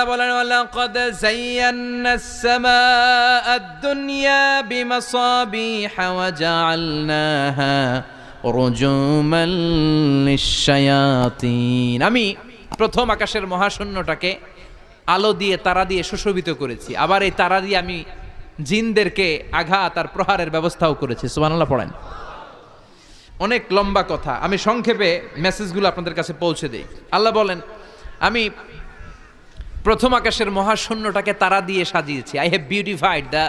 বলেন ওয়ালাকাদ যায়্যানাস সামাআদ দুনিয়া বিমাসাবিহা ওয়া জাআলনাহা রুজুমান লিশ-শায়াতিন। আমি প্রথম আকাশের মহাশূন্যটাকে আলো দিয়ে তারা দিয়ে সুশোভিত করেছি, আবার এই তারা দিয়ে আমি জিনদেরকে আঘাত আর প্রহারের ব্যবস্থাও করেছি। সুবহানাল্লাহ পড়েন। অনেক লম্বা কথা, আমি সংক্ষেপে মেসেজগুলো আপনাদের কাছে পৌঁছে দেই। আল্লাহ বলেন, আমি প্রথম আকাশের মহাশূন্যটাকে তারা দিয়ে সাজিয়েছি। I have beautified the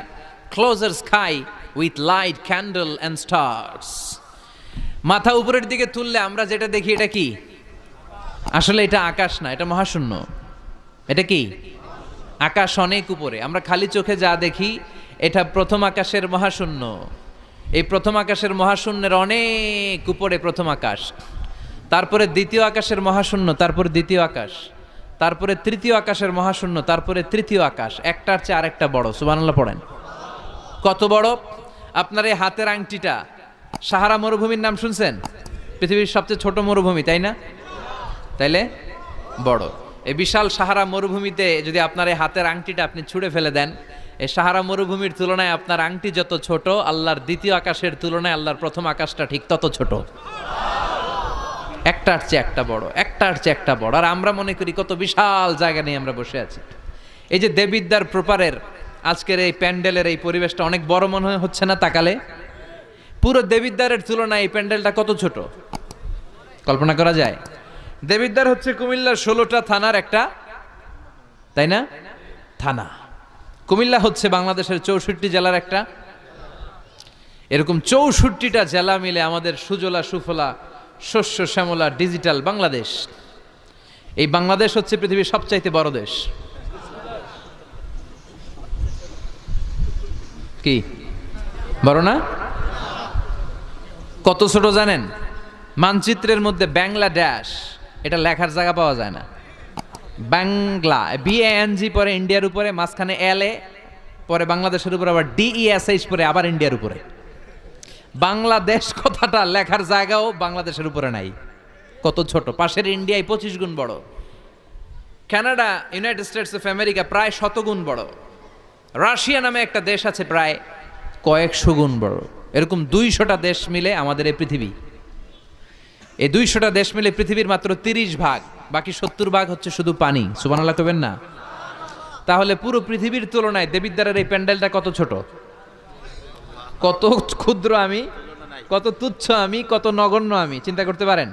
closure sky with light, candle and stars. মাথা উপরের দিকে তুললে আমরা যেটা দেখি এটা কি? আসলে এটা আকাশ না, এটা মহাশূন্য। এটা কি? আকাশ অনেক উপরে, আমরা খালি চোখে যা দেখি এটা প্রথম আকাশের মহাশূন্য। এই প্রথম আকাশের মহাশূন্যের অনেক উপরে প্রথম আকাশ, তারপরে দ্বিতীয় আকাশের মহাশূন্য, তারপরে দ্বিতীয় আকাশ, তারপরে তৃতীয় আকাশের মহাশূন্য, তারপরে তৃতীয় আকাশ। একটার চেয়ে আরেকটা বড়। সুবহানাল্লাহ পড়েন। কত বড়? আপনার এই হাতের আংটিটা, সাহারা মরুভূমির নাম শুনছেন? পৃথিবীর সবচেয়ে ছোট মরুভূমি, তাই না? তাইলে বড়। এই বিশাল সাহারা মরুভূমিতে যদি আপনার এই হাতের আংটিটা আপনি ছুঁড়ে ফেলে দেন, এই সাহারা মরুভূমির তুলনায় আপনার আংটি যত ছোট, আল্লাহর দ্বিতীয় আকাশের তুলনায় আল্লাহর প্রথম আকাশটা ঠিক তত ছোট। একটার চেয়ে একটা বড়, একটার চেয়ে একটা বড়। আর আমরা মনে করি কত বিশাল জায়গা নিয়ে আমরা বসে আছি। এই যে দেবিদ্বার প্রপারের আজকের এই প্যান্ডেলের এই পরিবেশটা অনেক বড় মনে হচ্ছে না? তাকালে পুরো দেবিদ্বারের তুলনায় এই প্যান্ডেলটা কত ছোট কল্পনা করা যায়? দেবিদ্বার হচ্ছে কুমিল্লার 16টা থানার একটা, তাই না, থানা। কুমিল্লা হচ্ছে বাংলাদেশের 64 জেলার একটা। এরকম 64টা জেলা মিলে আমাদের সুজলা সুফলা শস্য শ্যামলা ডিজিটাল বাংলাদেশ। এই বাংলাদেশ হচ্ছে পৃথিবীর সবচাইতে বড় দেশ। কি বড় না? কত ছোট জানেন? মানচিত্রের মধ্যে বাংলাদেশ এটা লেখার জায়গা পাওয়া যায় না। বাংলা BANG পরে ইন্ডিয়ার উপরে, মাঝখানে LA পরে বাংলাদেশের উপরে, আবার DESH পরে আবার ইন্ডিয়ার উপরে। বাংলাদেশ কথাটা লেখার জায়গাও বাংলাদেশের উপরে নাই। কত ছোট! পাশের ইন্ডিয়ায় 25 গুণ বড়, Canada, United states of America প্রায় 100 গুণ বড়, রাশিয়া নামে একটা দেশ আছে প্রায় কয়েকশো গুণ বড়। এরকম 200টা দেশ মিলে আমাদের এই পৃথিবী। এই 200টা দেশ মিলে পৃথিবীর মাত্র 30 ভাগ, বাকি 70 ভাগ হচ্ছে শুধু পানি। সুবহানাল্লাহ কবেন না? তাহলে পুরো পৃথিবীর তুলনায় দেবিদ্বারের এই প্যান্ডেলটা কত ছোট, কত ক্ষুদ্র আমি, কত তুচ্ছ আমি, কত নগণ্য আমি, চিন্তা করতে পারেন?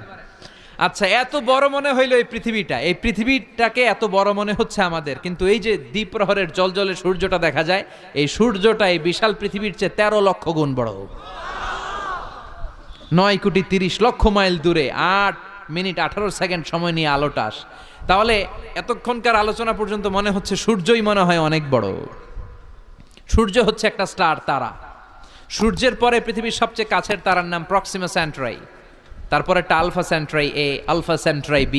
আচ্ছা, এত বড় মনে হইল এই পৃথিবীটা, এই পৃথিবীটাকে এত বড় মনে হচ্ছে আমাদের, কিন্তু এই যে দ্বীপ্রহরের জলজলে সূর্যটা দেখা যায়, এই সূর্যটা এই বিশাল পৃথিবীর চেয়ে 13 লক্ষ গুণ বড়। 9 কোটি 30 লক্ষ মাইল দূরে 8 মিনিট 18 সেকেন্ড সময় নিয়ে আলোটা আসে। তাহলে এতক্ষণকার আলোচনা পর্যন্ত মনে হচ্ছে সূর্যই মনে হয় অনেক বড়। সূর্য হচ্ছে একটা স্টার, তারা। সূর্যের পরে পৃথিবীর সবচেয়ে কাছের তারার নাম প্রক্সিমা সেন্ট্রাই, তারপরে একটা Alpha Centauri A, Alpha Centauri B,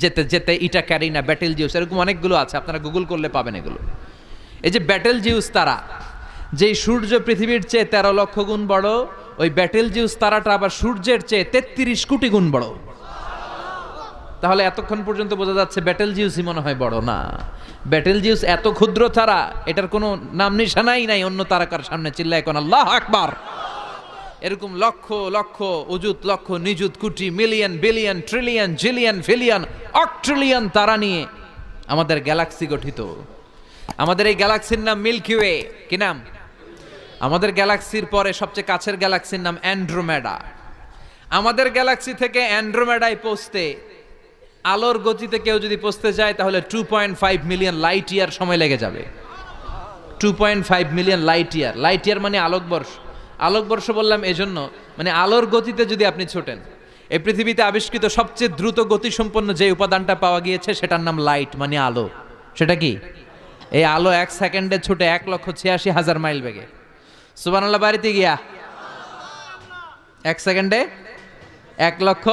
যেতে যেতে ইটা ক্যারিনা, ব্যাটেল জিউস, এরকম অনেকগুলো আছে, আপনারা গুগল করলে পাবেন এগুলো। এই যে ব্যাটেল জিউস তারা, যেই সূর্য পৃথিবীর চেয়ে 13 লক্ষ গুণ বড়, ওই ব্যাটেল জিউস তারাটা আবার সূর্যের চেয়ে 33 কোটি গুণ বড়। তাহলে এতক্ষণ পর্যন্ত বোঝা যাচ্ছে ব্যাটেল জিউসই মনে হয় বড় না। ব্যাটেল জিউস এত ক্ষুদ্র তারা, এটার কোনো নাম নিশানাই নাই অন্য তারকার সামনে। চিল্লায় কোন আল্লাহু আকবার। এরকম লক্ষ লক্ষ অযুত লক্ষ নিযুত কোটি মিলিয়ন বিলিয়ন ট্রিলিয়ন জিলিয়ন ফিলিয়ন অক্ট্রিলিয়ন তারা নিয়ে আমাদের গ্যালাক্সি গঠিত। আমাদের এই গ্যালাক্সির নাম মিল্কি ওয়ে। কি নাম? আমাদের গ্যালাক্সির পরে সবচেয়ে কাছের গ্যালাক্সির নাম অ্যান্ড্রোমেডা। আমাদের গ্যালাক্সি থেকে অ্যান্ড্রোমেডায় পৌঁছতে আলোর গতিতে কেউ যদি পৌঁছতে যায় তাহলে 2.5 মিলিয়ন লাইট ইয়ার সময় লেগে যাবে। 2.5 million light year. Light year মানে আলোকবর্ষ। আলোকবর্ষ বললাম এজন্য, মানে আলোর গতিতে যদি আপনি ছোটেন, এই পৃথিবীতে আবিষ্কৃত সবচেয়ে দ্রুত গতিসম্পন্ন যে উপাদানটা পাওয়া গিয়েছে সেটার নাম লাইট, মানে আলো। সেটা কি? এই আলো 1 সেকেন্ডে ছুটে 1,86,000 মাইল বেগে। সুবহানাল্লাহ বাড়িতে গিয়া 1 সেকেন্ডে 1 লক্ষ,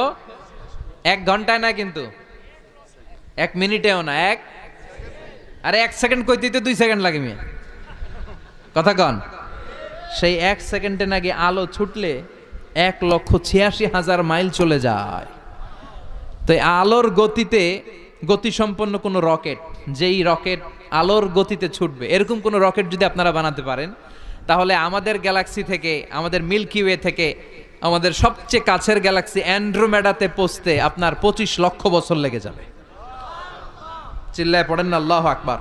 1 ঘন্টায় না কিন্তু, 1 মিনিটেও না, আরে 1 সেকেন্ড কইতেই তো 2 সেকেন্ড লাগে মিয়া, কথা কন। সেই 1 সেকেন্ডে নাকি আলো ছুটলে 1,86,000 মাইল চলে যায়। তো আলোর গতিতে গতিসম্পন্ন কোনো রকেট, যেই রকেট আলোর গতিতে ছুটবে, এরকম কোনো রকেট যদি আপনারা বানাতে পারেন, তাহলে আমাদের গ্যালাক্সি থেকে, আমাদের মিল্কি ওয়ে থেকে আমাদের সবচেয়ে কাছের গ্যালাক্সি অ্যান্ড্রোমেডাতে পৌঁছতে আপনার 25 লক্ষ বছর লেগে যাবে। চিল্লায় পড়েন না আল্লাহু আকবার।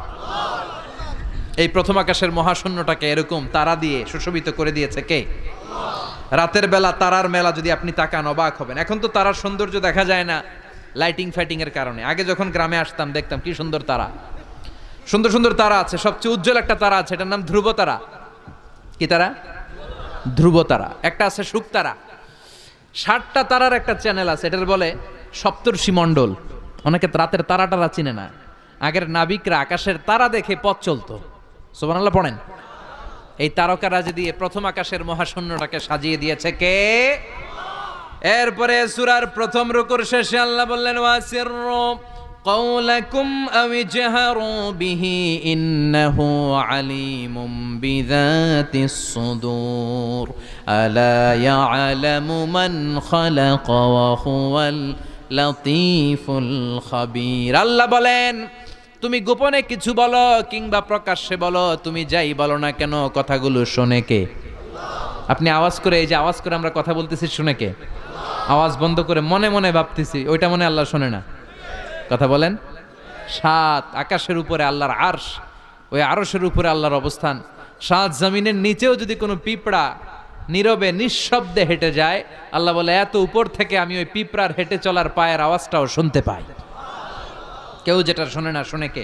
এই প্রথম আকাশের মহাশূন্যটাকে এরকম তারা দিয়ে সুশোভিত করে দিয়েছে কে? রাতের বেলা তারার মেলা যদি আপনি তাকান অবাক হবেন। এখন তো তারার সৌন্দর্য দেখা যায় না লাইটিং ফাইটিং এর কারণে। আগে যখন গ্রামে আসতাম দেখতাম কি সুন্দর তারা, সুন্দর সুন্দর তারা আছে। সবচেয়ে উজ্জ্বল একটা তারা আছে, এটার নাম ধ্রুব তারা। কি তারা? ধ্রুব তারা। একটা আছে শুকতারা। 60টা তারার একটা চ্যানেল আছে, এটার বলে সপ্তর্ষি মণ্ডল। অনেকে রাতের তারাটারা চিনে না। আগের নাবিকরা আকাশের তারা দেখে পথ চলতো। সুবহানাল্লাহ পড়েন। এই তারকারাজি দিয়ে প্রথম আকাশের মহাশূন্যটাকে সাজিয়ে দিয়েছে কে? এরপরে সূরার প্রথম রুকুর শেষে আল্লাহ বললেন ওয়াসিররু قولكم أو اجهروا به إنه عليم بذات الصدور ألا يعلم من خلق وهو اللطيف الخبير আল্লাহ বলেন তুমি গোপনে কিছু বলো কিংবা প্রকাশ্যে বলো, তুমি যাই বলো না কেন কথাগুলো শোনে কে? আপনি আওয়াজ করে, এই যে আওয়াজ করে আমরা কথা বলতেছি, শুনে কে? আওয়াজ বন্ধ করে মনে মনে ভাবতেছি, ওইটা মনে আল্লাহ শোনে না? কথা বলেন। 7 আকাশের উপরে আল্লাহর আরশ, ওই আরশের উপরে আল্লাহর অবস্থান। 7 জমিনের নিচেও যদি কোনো পিঁপড়া নীরবে নিঃশব্দে হেঁটে যায়, আল্লাহ বলে এত উপর থেকে আমি ওই পিঁপড়ার হেঁটে চলার পায়ের আওয়াজটাও শুনতে পাই। কেউ যেটা শোনে না, শুনে কে?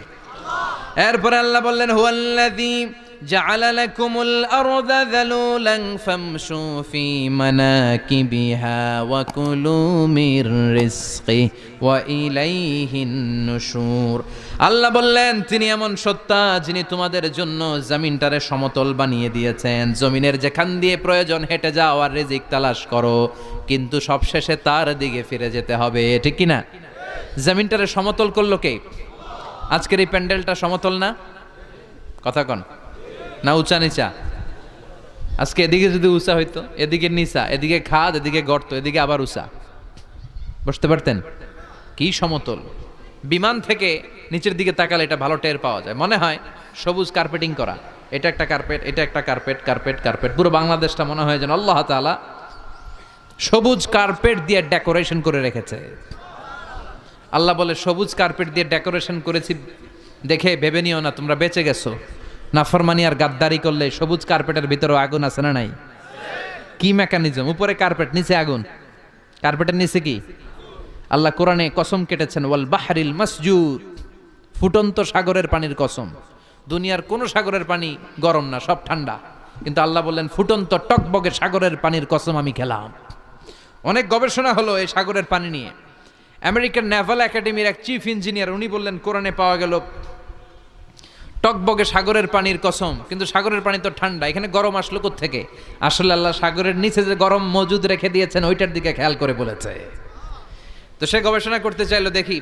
এরপরে আল্লাহ বললেন হুয়াল্লাযী জাআলা লাকুমুল আরদা যালুলান ফামশু ফি মানাকিবিহা ওয়া কুলু মির রিজকি ওয়া ইলাইহিন নুশুর। আল্লাহ বললেন তিনি এমন সত্তা যিনি তোমাদের জন্য জমিনটারে সমতল বানিয়ে দিয়েছেন। জমিনের যেখান দিয়ে প্রয়োজন হেঁটে যাও আর রিজিক তালাশ করো, কিন্তু সবশেষে তার দিকে ফিরে যেতে হবে, ঠিক কি না? জমিনটারে সমতল করলো কে? আজকের এই প্যান্ডেলটা সমতল না? কথা কন না উঁচা নিচা? আজকে এদিকে যদি উঁচা হইতো, এদিকে নিচা, এদিকে খাদ, এদিকে গর্ত, এদিকে আবার উঁচা, বসতে পারতেন? কি সমতল! বিমান থেকে নিচের দিকে তাকালে এটা ভালো টের পাওয়া যায়, মনে হয় সবুজ কার্পেটিং করা। এটা একটা কার্পেট, এটা একটা কার্পেট, কার্পেট কার্পেট, পুরো বাংলাদেশটা মনে হয় যেন আল্লাহ তাআলা সবুজ কার্পেট দিয়ে ডেকোরেশন করে রেখেছে। আল্লাহ বলে সবুজ কার্পেট দিয়ে ডেকোরেশন করেছি দেখে ভেবে নিও না তোমরা বেঁচে গেছো। নাফরমানি আর গাদ্দারি করলে সবুজ কার্পেটের ভিতরেও আগুন আছে না নাই? কি মেকানিজম! উপরে কার্পেট, নিচে আগুন। কার্পেটের নিচে কি? আল্লাহ কোরআনে কসম কেটেছেন ওয়াল বাহরিল মাসজুদ, ফুটন্ত সাগরের পানির কসম। দুনিয়ার কোন সাগরের পানি গরম না, সব ঠান্ডা, কিন্তু আল্লাহ বললেন ফুটন্ত টকবগে সাগরের পানির কসম আমি খেলাম। অনেক গবেষণা হলো এই সাগরের পানি নিয়ে। আমেরিকান নেভাল একাডেমির এক চিফ ইঞ্জিনিয়ার উনি বললেন কোরআনে পাওয়া গেল টকবগে সাগরের পানির কসম, কিন্তু সাগরের পানি তো ঠান্ডা, এখানে গরম আসলো কোত্থেকে? আসলে আল্লাহ সাগরের নিচে যে গরম মজুদ রেখে দিয়েছেন ওইটার দিকে খেয়াল করে বলেছে। তো সে গবেষণা করতে চাইলো, দেখি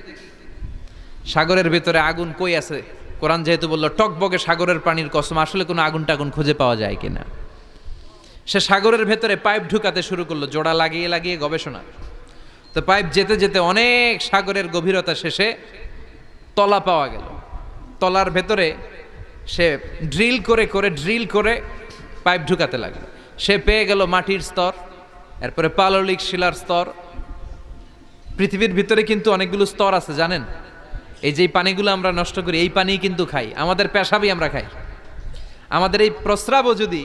সাগরের ভিতরে আগুন কই আছে। কোরআন যেহেতু বললো টকবগে সাগরের পানির কসম, আসলে কোনো আগুন টাগুন খুঁজে পাওয়া যায় কিনা। সে সাগরের ভেতরে পাইপ ঢুকাতে শুরু করলো, জোড়া লাগিয়ে লাগিয়ে গবেষণা। তো পাইপ যেতে যেতে অনেক সাগরের গভীরতা শেষে তলা পাওয়া গেল। তলার ভেতরে সে ড্রিল করে পাইপ ঢুকাতে লাগলো। সে পেয়ে গেল মাটির স্তর, এরপরে পাললিক শিলার স্তর। পৃথিবীর ভিতরে কিন্তু অনেকগুলো স্তর আছে জানেন? এই যে পানিগুলো আমরা নষ্ট করি, এই পানি কিন্তু খাই, আমাদের পেশাবই আমরা খাই। আমাদের এই প্রস্রাবও যদি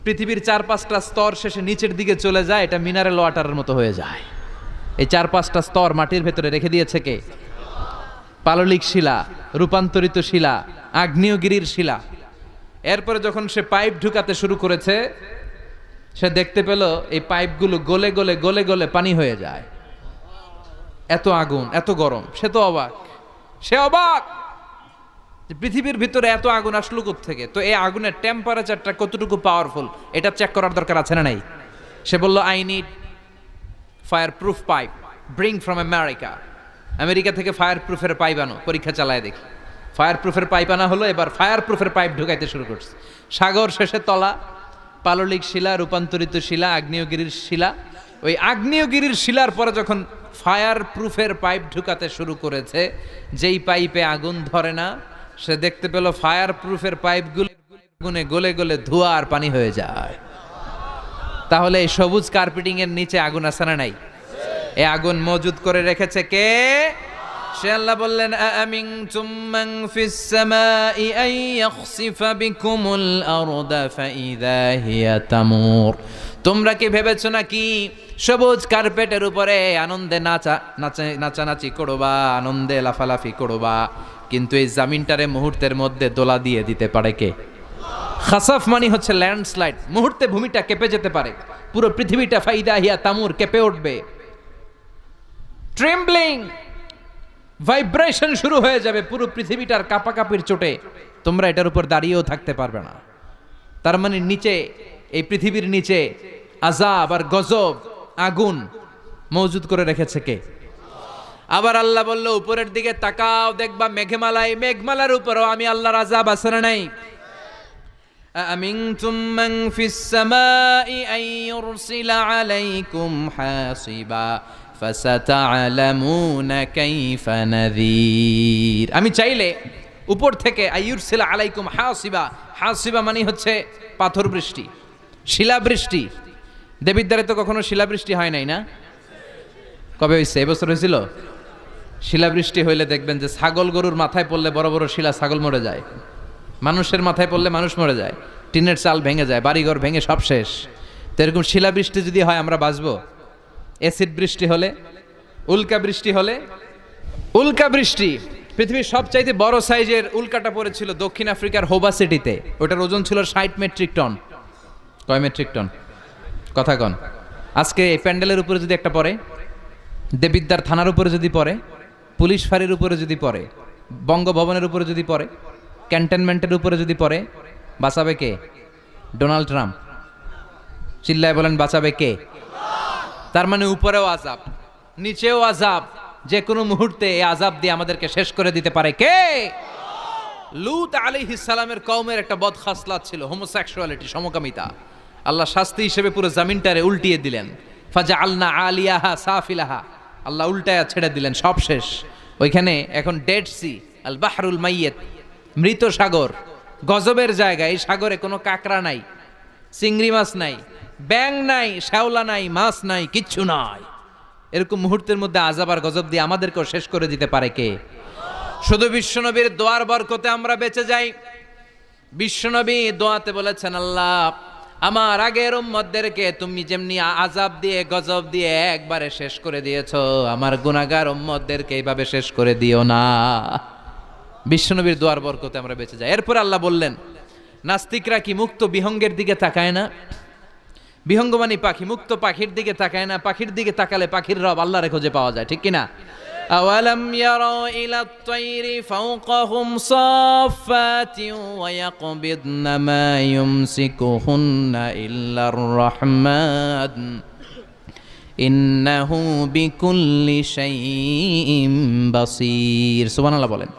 পৃথিবীর 4-5টা স্তর শেষে নিচের দিকে চলে যায়, এটা মিনারেল ওয়াটারের মতো হয়ে যায়। এই 4-5টা স্তর মাটির ভেতরে রেখে দিয়েছে কে? পাললিক শিলা, রূপান্তরিত শিলা, আগ্নেয়গিরির শিলা। এরপরে যখন সে পাইপ ঢুকাতে শুরু করেছে, সে দেখতে পেল এই পাইপগুলো গলে গলে গলে গলে পানি হয়ে যায়। এত আগুন, এত গরম। সে তো অবাক, সে অবাক যে পৃথিবীর ভিতরে এত আগুন আসলো কোত্থেকে। তো এই আগুনের টেম্পারেচারটা কতটুকু পাওয়ারফুল এটা চেক করার দরকার আছে না নাই? সে বলল I need fire proof pipe, bring from America. America থেকে ফায়ার প্রুফের পাইপ আনো, পরীক্ষা চালায় দেখি। ফায়ার প্রুফের পাইপ আনা হলো, এবার ফায়ার প্রুফের পাইপ ঢুকাইতে শুরু করছে। সাগর শেষে তলা, পাললিক শিলা, রূপান্তরিত শিলা, আগ্নেয়গিরির শিলা, ওই আগ্নেয়গিরির শিলার পরে যখন ফায়ার প্রুফের পাইপ ঢুকাতে শুরু করেছে, যেই পাইপে আগুন ধরে না, সে দেখতে পেল ফায়ার প্রুফের পাইপগুলো আগুনে গলে গলে ধোঁয়া আর পানি হয়ে যায়। তাহলে এই সবুজ কার্পেটিং এর নিচে আগুন আছে না নাই? এই আগুন মজুদ করে রেখেছে কে? সে আল্লাহ বললেন, আমিনতুম মান ফিস সামাই আন ইয়াখসিফা বিকুমুল আরদা ফাইযা হিয়া তামুর। তোমরা কি ভেবেছো নাকি সবুজ কার্পেটের উপরে আনন্দে নাচানাচি করবা, আনন্দে লাফালাফি করবা, কিন্তু এই জামিনটারে মুহূর্তের মধ্যে দোলা দিয়ে দিতে পারে কে? খাসাফ মানে হচ্ছে ল্যান্ডস্লাইড, মুহূর্তে ভূমিটা কেঁপে যেতে পারে, পুরো পৃথিবীটা ফাইদা হিয়া তামুর কেঁপে উঠবে, ট্রেম্বলিং ভাইব্রেশন শুরু হয়ে যাবে, পুরো পৃথিবীটার কাঁপাকাঁপির চোটে তোমরা এটার উপর দাঁড়িয়েও থাকতে পারবে না। তার মানে নিচে, এই পৃথিবীর নিচে আযাব আর গজব, আগুন মজুদ করে রেখেছে কে? আবার আল্লাহ বলল, উপরের দিকে তাকাও, দেখবা মেঘমালায়, মেঘমালার উপরও আমি আল্লাহর আযাব আছে না নাই? আমিনতুম মান ফিস সামাই আন ইউরসিলা আলাইকুম হাসিবা ফাসাতা'লামুনা কাইফা নাযীর। আমি চাইলে উপর থেকে আইয়ুরসিলা আলাইকুম হাসিবা, হাসিবা মানে হচ্ছে পাথর বৃষ্টি, শিলাবৃষ্টি। দেবিদ্বারে তো কখনো শিলাবৃষ্টি হয় নাই না? কবে হয়েছে? এবছর হয়েছিল। শিলাবৃষ্টি হইলে দেখবেন যে ছাগল গরুর মাথায় পড়লে বড় বড় শিলা, ছাগল মরে যায়। মানুষের মাথায় পড়লে মানুষ মরে যায়, টিনের চাল ভেঙে যায়, বাড়িঘর ভেঙে সব শেষ। তো এরকম শিলাবৃষ্টি যদি হয় আমরা বাঁচবো? অ্যাসিড বৃষ্টি হলে, উল্কা বৃষ্টি হলে, উল্কা বৃষ্টি, পৃথিবীর সবচাইতে বড় সাইজের উল্কাটা পড়েছিল দক্ষিণ আফ্রিকার হোবা সিটিতে। ওটার ওজন ছিল 60 মেট্রিক টন। কয় মেট্রিক টন? কথা কন। আজকে এই প্যান্ডেলের উপরে যদি একটা পড়ে, দেবিদ্বার থানার উপরে যদি পড়ে, পুলিশ ফাঁড়ির উপরে যদি পড়ে, বঙ্গভবনের উপরে যদি পড়ে, ক্যান্টনমেন্টের উপরে যদি পড়ে, বাঁচাবে কে? Donald Trump. চিল্লায় বলেন, বাঁচাবে কে? তার মানে উপরেও আযাব, নিচেও আযাব, যে কোনো মুহূর্তে এই আযাব দিয়ে আমাদেরকে শেষ করে দিতে পারে কে? লূত আলাইহিস সালামের কওমের একটা বদখাসলাত ছিল, হোমোসেক্সুয়ালিটি, সমকামিতা। আল্লাহ শাস্তি হিসেবে পুরো জমিনটারে উল্টিয়ে দিলেন। ফাজআলনা আলিয়াহা সাফিলাহা, আল্লাহ উল্টায়া ছেড়ে দিলেন, সব শেষ। ওইখানে এখন ডেড সি, আল বাহরুল মাইয়িত, মৃত সাগর, গজবের জায়গা। এই সাগরে কোনো কাঁকড়া নাই, চিংড়ি মাছ নাই, ব্যাং নাই, শ্যাওলা নাই, মাছ নাই, কিচ্ছু নাই। এরকম মুহূর্তের মধ্যে আযাব আর গজব দিয়ে আমাদেরকেও শেষ করে দিতে পারে কে? শুধু বিশ্বনবীর দোয়ার বরকতে আমরা বেঁচে যাই। বিশ্বনবী দোয়াতে বলেছেন, আল্লাহ আমার আগের উম্মতদেরকে তুমি যেমনি আযাব দিয়ে গজব দিয়ে একবারে শেষ করে দিয়েছো, আমার গুনাহগার উম্মতদেরকে এইভাবে শেষ করে দিও না। বিশ্বনবীর দোয়ার বরকতে আমরা বেঁচে যাই। এরপর আল্লাহ বললেন, নাস্তিকরা কি মুক্ত বিহঙ্গের দিকে তাকায় না? বিহঙ্গ মানে পাখি, মুক্ত পাখির দিকে তাকায় না? পাখির দিকে তাকালে পাখির রব আল্লাহরে খুঁজে পাওয়া যায়, ঠিক কিনা? আওয়ালাম ইয়ারাউ ইলাত তায়রি ফাওকাহুম সাফাতিন ওয়া ইয়াকবিদনা মা ইউমসিকুহুন্না ইল্লার রাহমান ইন্নাহু বিকুল্লি শাইইন বাসীর। সুবহানাল্লাহ বলেন।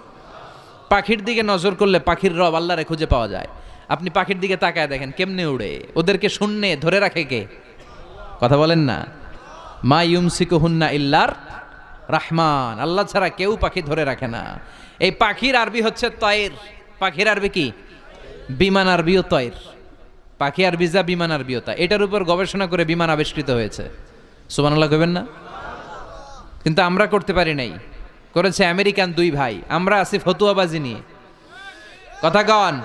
পাখির দিকে নজর করলে পাখির রব আল্লাহরে খুঁজে পাওয়া যায়। আপনি পাখির দিকে তাকায় দেখেন কেমনে উড়ে, ওদেরকে শূন্যে ধরে রাখে কে? কথা বলেন না। মা ইউমসিকুহুন্না ইল্লার রাহমান, আল্লাহ ছাড়া কেউ পাখি ধরে রাখে না। এই পাখির আরবি হচ্ছে তয়ের। পাখির আরবি কি? বিমান আরবিও তয়ের। পাখি আরবি যা, বিমান আরবিও তা। এটার উপর গবেষণা করে বিমান আবিষ্কৃত হয়েছে। সুবহানাল্লাহ কইবেন না? কিন্তু আমরা করতে পারি নাই, করেছে আমেরিকান দুই ভাই। আমরা আছি ফতুয়াবাজি নিয়ে, কথা কন।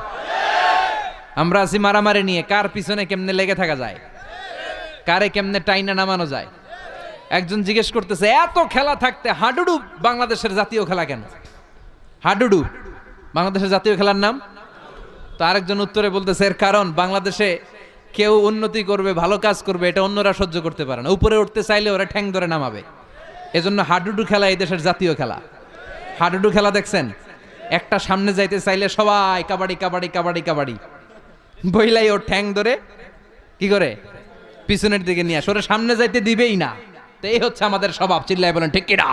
আমরা আছি মারামারি নিয়ে, কার পিছনে কেমনে লেগে থাকা যায়, কারে কেমনে টাইনা নামানো যায়। একজন জিজ্ঞেস করতেছে, এত খেলা থাকতে হাডুডু বাংলাদেশের জাতীয় খেলা কেন? হাডুডু বাংলাদেশের জাতীয় খেলার নাম? তো আরেকজন উত্তরে বলতেছে, এর কারণ বাংলাদেশে কেউ উন্নতি করবে, ভালো কাজ করবে, এটা অন্যরা সহ্য করতে পারে না। উপরে উঠতে চাইলে ওরা ঠ্যাং ধরে নামাবে। এজন্য হাডুডু খেলা এই দেশের জাতীয় খেলা। হাডুডু খেলা দেখছেন? একটা সামনে যাইতে চাইলে সবাই কাবাডি কাবাডি কাবাডি কাবাডি বইলাই ওর ঠ্যাং ধরে কি করে পিছনের দিকে নিয়ে আসে, ওরা সামনে যাইতে দিবেই না। তো এই হচ্ছে আমাদের স্বভাব। চিল্লায় বলেন ঠিক কিনা?